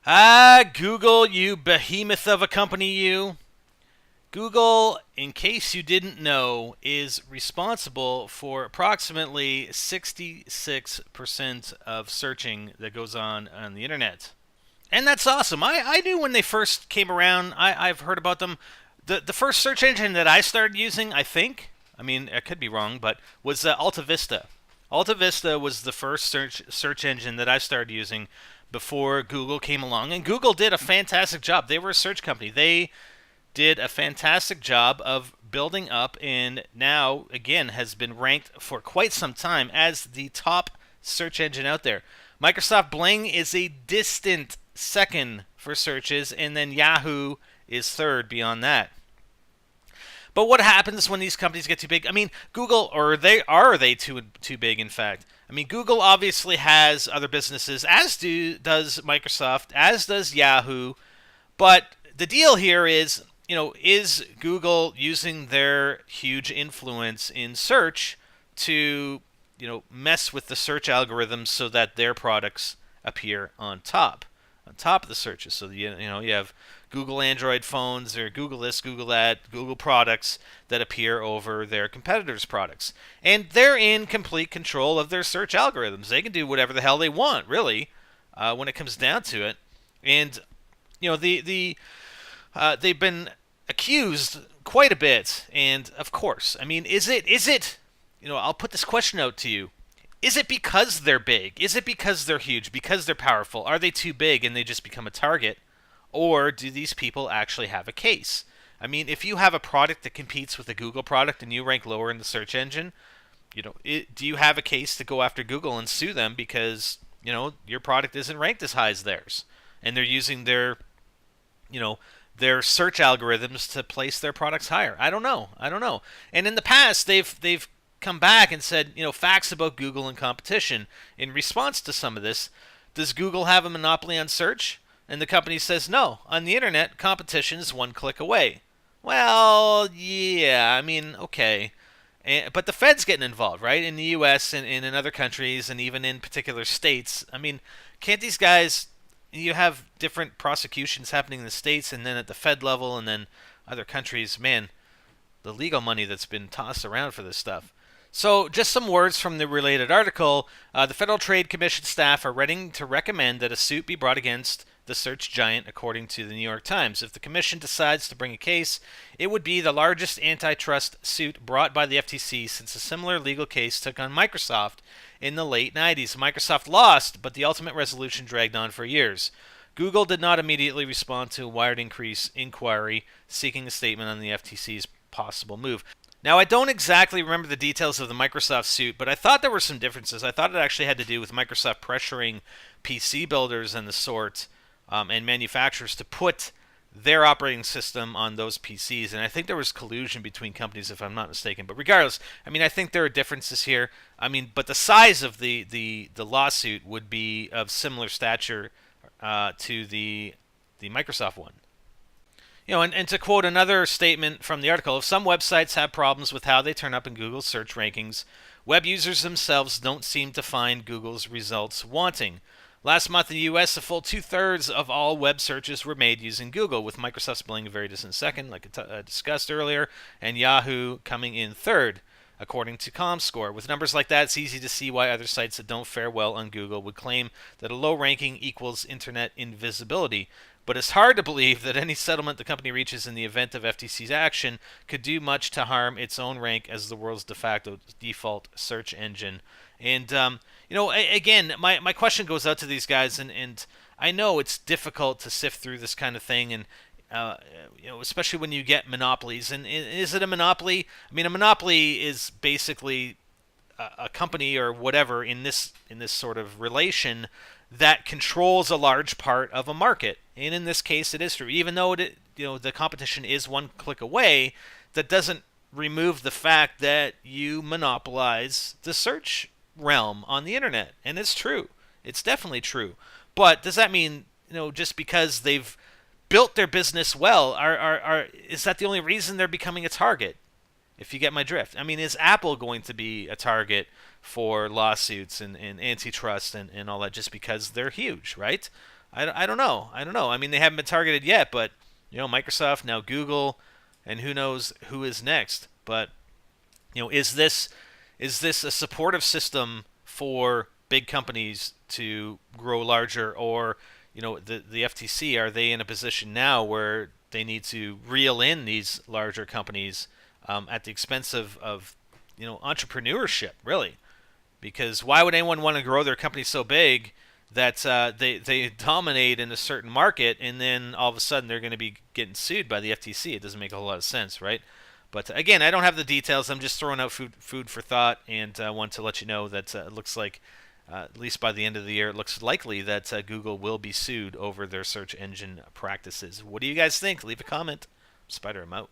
Google, you behemoth of a company, you. Google, in case you didn't know, is responsible for approximately 66% of searching that goes on the internet. And that's awesome. I knew when they first came around, I've heard about them. The first search engine that I started using, I think, I mean, I could be wrong, but was Alta Vista. Alta Vista was the first search engine that I started using before Google came along, and Google did a fantastic job. They were a search company. They did a fantastic job of building up, and now again has been ranked for quite some time as the top search engine out there. Microsoft Bing is a distant second for searches, and then Yahoo is third beyond that. But what happens when these companies get too big? I mean, Google, or are they too big? In fact, I mean, Google obviously has other businesses, as does Microsoft, as does Yahoo. But the deal here is Google using their huge influence in search to mess with the search algorithms so that their products appear on top of the searches. So you have Google Android phones or Google this, Google that, Google products that appear over their competitors' products. And they're in complete control of their search algorithms. They can do whatever the hell they want, really, when it comes down to it. And they've been accused quite a bit. And of course, I mean, is it? I'll put this question out to you. Is it because they're big? Is it because they're huge? Because they're powerful? Are they too big and they just become a target? Or do these people actually have a case? I mean, if you have a product that competes with a Google product and you rank lower in the search engine, do you have a case to go after Google and sue them because your product isn't ranked as high as theirs, and they're using you know their search algorithms to place their products higher? I don't know. And in the past, they've come back and said facts about Google and competition in response to some of this. Does Google have a monopoly on search? And the company says, no, on the internet, competition is one click away. Well, yeah, I mean, okay. But the Fed's getting involved, right? In the U.S. and in other countries and even in particular states. I mean, can't these guys, you have different prosecutions happening in the states and then at the Fed level and then other countries. Man, the legal money that's been tossed around for this stuff. So, just some words from the related article. The Federal Trade Commission staff are ready to recommend that a suit be brought against the search giant, according to the New York Times. If the commission decides to bring a case, it would be the largest antitrust suit brought by the FTC since a similar legal case took on Microsoft in the late 90s. Microsoft lost, but the ultimate resolution dragged on for years. Google did not immediately respond to a Wired inquiry seeking a statement on the FTC's possible move. Now, I don't exactly remember the details of the Microsoft suit, but I thought there were some differences. I thought it actually had to do with Microsoft pressuring PC builders and the sort and manufacturers to put their operating system on those PCs. And I think there was collusion between companies, if I'm not mistaken. But regardless, I mean, I think there are differences here. I mean, but the size of the lawsuit would be of similar stature to the Microsoft one. And to quote another statement from the article, if some websites have problems with how they turn up in Google's search rankings, web users themselves don't seem to find Google's results wanting. Last month in the U.S., a full two-thirds of all web searches were made using Google, with Microsoft's Bing a very distant second, like I discussed earlier, and Yahoo coming in third, according to ComScore. With numbers like that, it's easy to see why other sites that don't fare well on Google would claim that a low ranking equals internet invisibility. But it's hard to believe that any settlement the company reaches in the event of FTC's action could do much to harm its own rank as the world's de facto default search engine. And, again, my question goes out to these guys, and I know it's difficult to sift through this kind of thing, and especially when you get monopolies. And is it a monopoly? I mean, a monopoly is basically a company or whatever in this sort of relation that controls a large part of a market. And in this case, it is true. Even though the competition is one click away, that doesn't remove the fact that you monopolize the search realm on the internet. And it's true. It's definitely true. But does that mean, just because they've built their business well, is that the only reason they're becoming a target? If you get my drift. I mean, is Apple going to be a target for lawsuits and antitrust and all that just because they're huge, right? I don't know. I don't know. I mean, they haven't been targeted yet, but Microsoft, now Google, and who knows who is next. But is this a supportive system for big companies to grow larger, or the FTC, are they in a position now where they need to reel in these larger companies at the expense of entrepreneurship, really? Because why would anyone want to grow their company so big that they dominate in a certain market, and then all of a sudden they're going to be getting sued by the FTC? It doesn't make a whole lot of sense, right? But again, I don't have the details. I'm just throwing out food for thought, and I want to let you know that it looks like, at least by the end of the year, it looks likely that Google will be sued over their search engine practices. What do you guys think? Leave a comment. Spider, I'm out.